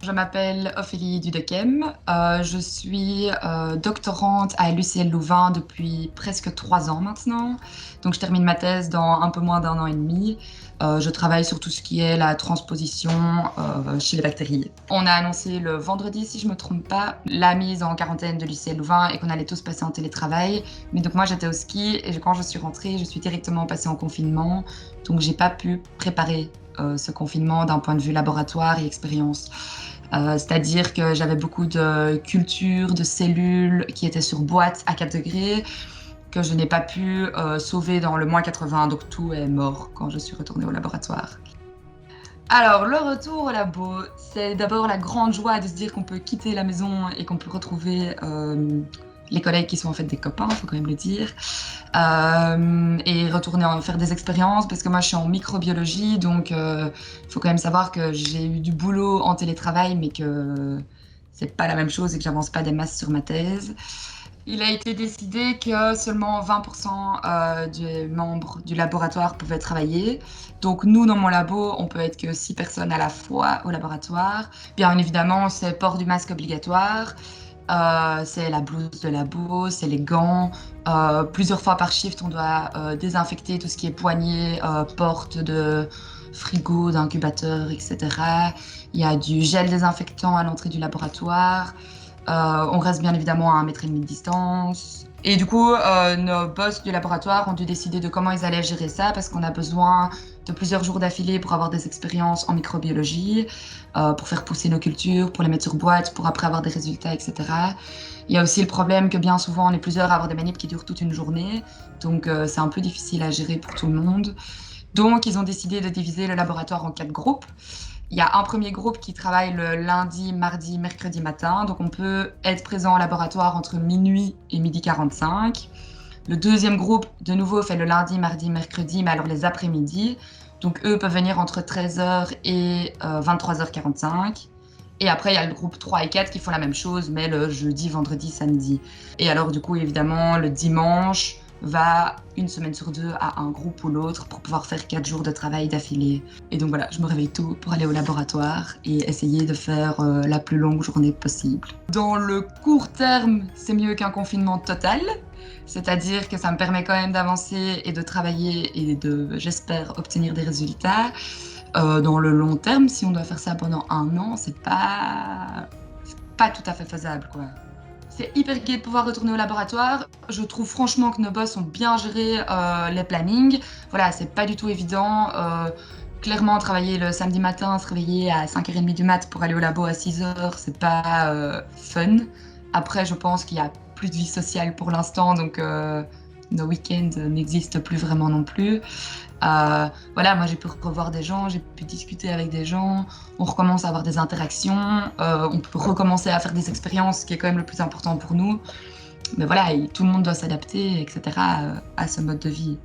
Je m'appelle Ophélie Dudechem. Je suis doctorante à l'UCL Louvain depuis presque 3 ans maintenant. Donc, je termine ma thèse dans un peu moins d'un an et demi. Je travaille sur tout ce qui est la transposition chez les bactéries. On a annoncé le vendredi, si je ne me trompe pas, la mise en quarantaine de l'UCL Louvain et qu'on allait tous passer en télétravail. Mais donc moi, j'étais au ski et quand je suis rentrée, je suis directement passée en confinement. Donc, j'ai pas pu préparer ce confinement d'un point de vue laboratoire et expérience. C'est-à-dire que j'avais beaucoup de cultures, de cellules qui étaient sur boîte à 4 degrés, que je n'ai pas pu sauver dans le -80, donc tout est mort quand je suis retournée au laboratoire. Alors, le retour au labo, c'est d'abord la grande joie de se dire qu'on peut quitter la maison et qu'on peut retrouver les collègues qui sont en fait des copains, il faut quand même le dire, et retourner faire des expériences, parce que moi je suis en microbiologie, donc il faut quand même savoir que j'ai eu du boulot en télétravail, mais que c'est pas la même chose et que j'avance pas des masses sur ma thèse. Il a été décidé que seulement 20% des membres du laboratoire pouvaient travailler. Donc nous, dans mon labo, on peut être que 6 personnes à la fois au laboratoire. Bien évidemment, c'est port du masque obligatoire, c'est la blouse de labo, c'est les gants. Plusieurs fois par shift, on doit désinfecter tout ce qui est poignée, porte de frigo, d'incubateur, etc. Il y a du gel désinfectant à l'entrée du laboratoire. On reste bien évidemment à 1,5 m de distance. Et du coup, nos boss du laboratoire ont dû décider de comment ils allaient gérer ça, parce qu'on a besoin de plusieurs jours d'affilée pour avoir des expériences en microbiologie, pour faire pousser nos cultures, pour les mettre sur boîte, pour après avoir des résultats, etc. Il y a aussi le problème que bien souvent, on est plusieurs à avoir des manips qui durent toute une journée, donc c'est un peu difficile à gérer pour tout le monde. Donc, ils ont décidé de diviser le laboratoire en 4 groupes. Il y a un premier groupe qui travaille le lundi, mardi, mercredi matin. Donc, on peut être présent au laboratoire entre minuit et 12h45. Le deuxième groupe, de nouveau, fait le lundi, mardi, mercredi, mais alors les après-midi. Donc, eux peuvent venir entre 13h et 23h45. Et après, il y a le groupe 3 et 4 qui font la même chose, mais le jeudi, vendredi, samedi. Et alors, du coup, évidemment, le dimanche va une semaine sur 2 à un groupe ou l'autre pour pouvoir faire 4 jours de travail d'affilée. Et donc voilà, je me réveille tôt pour aller au laboratoire et essayer de faire la plus longue journée possible. Dans le court terme, c'est mieux qu'un confinement total. C'est-à-dire que ça me permet quand même d'avancer et de travailler et de, j'espère, obtenir des résultats. Dans le long terme, si on doit faire ça pendant 1 an, c'est pas tout à fait faisable, quoi. C'est hyper gai de pouvoir retourner au laboratoire. Je trouve franchement que nos boss ont bien géré les plannings. Voilà, c'est pas du tout évident. Clairement, travailler le samedi matin, se réveiller à 5h30 du mat pour aller au labo à 6h, c'est pas fun. Après, je pense qu'il y a plus de vie sociale pour l'instant, donc nos week-ends n'existent plus vraiment non plus. Voilà, moi j'ai pu revoir des gens, j'ai pu discuter avec des gens, on recommence à avoir des interactions, on peut recommencer à faire des expériences, ce qui est quand même le plus important pour nous. Mais voilà, tout le monde doit s'adapter, etc., à ce mode de vie.